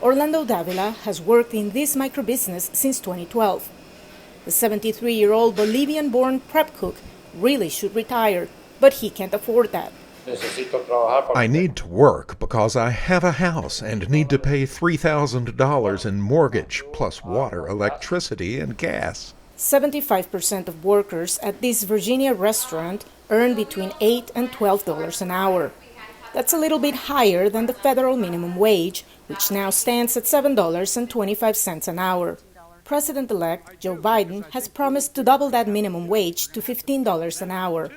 Orlando Davila has worked in this microbusiness since 2012. The 73-year-old Bolivian-born prep cook really should retire, but he can't afford that. I need to work because I have a house and need to pay $3,000 in mortgage, plus water, electricity, and gas. 75% of workers at this Virginia restaurant earn between $8 and $12 an hour. That's a little bit higher than the federal minimum wage, which now stands at $7.25 an hour. President-elect Joe Biden has promised to double that minimum wage to $15 an hour.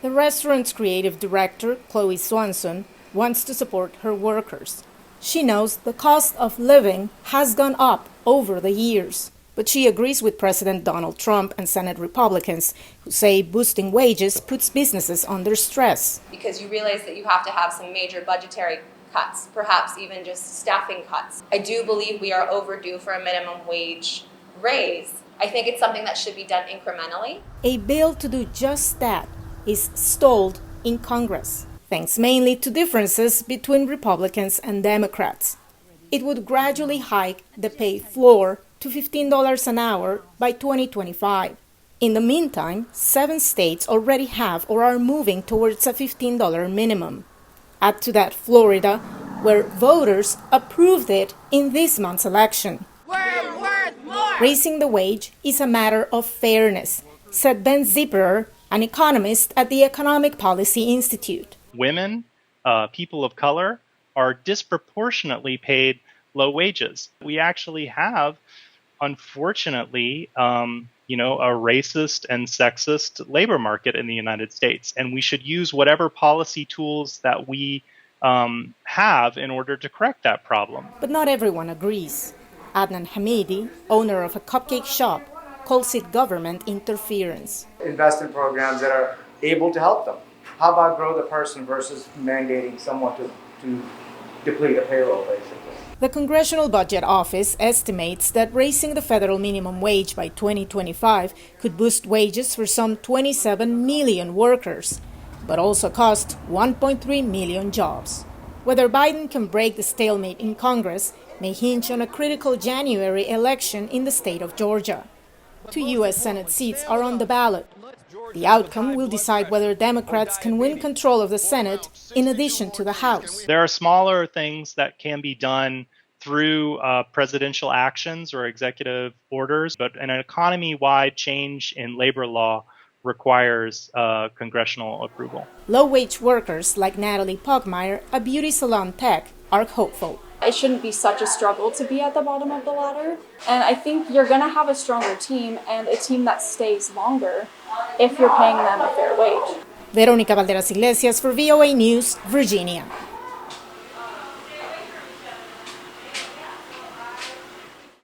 The restaurant's creative director, Chloe Swanson, wants to support her workers. She knows the cost of living has gone up over the years, but she agrees with President Donald Trump and Senate Republicans who say boosting wages puts businesses under stress. Because you realize that you have to have some major budgetary cuts, perhaps even just staffing cuts. I do believe we are overdue for a minimum wage raise. I think it's something that should be done incrementally. A bill to do just that is stalled in Congress, thanks mainly to differences between Republicans and Democrats. It would gradually hike the pay floor to $15 an hour by 2025. In the meantime, 7 states already have or are moving towards a $15 minimum. Add to that Florida, where voters approved it in this month's election. We're worth more! Raising the wage is a matter of fairness, said Ben Zipperer, an economist at the Economic Policy Institute. Women, people of color, are disproportionately paid low wages. We actually have, unfortunately, a racist and sexist labor market in the United States, and we should use whatever policy tools that we have in order to correct that problem. But not everyone agrees. Adnan Hamidi, owner of a cupcake shop, calls it government interference. Invest in programs that are able to help them. How about grow the person versus mandating someone to deplete a payroll, basically? The Congressional Budget Office estimates that raising the federal minimum wage by 2025 could boost wages for some 27 million workers, but also cost 1.3 million jobs. Whether Biden can break the stalemate in Congress may hinge on a critical January election in the state of Georgia. 2 U.S. Senate seats are on the ballot. The outcome will decide whether Democrats can win control of the Senate in addition to the House. There are smaller things that can be done through presidential actions or executive orders, but an economy-wide change in labor law requires congressional approval. Low-wage workers like Natalie Pugmire, a beauty salon tech, are hopeful. It shouldn't be such a struggle to be at the bottom of the ladder. And I think you're going to have a stronger team and a team that stays longer if you're paying them a fair wage. Verónica Valderas Iglesias for VOA News, Virginia.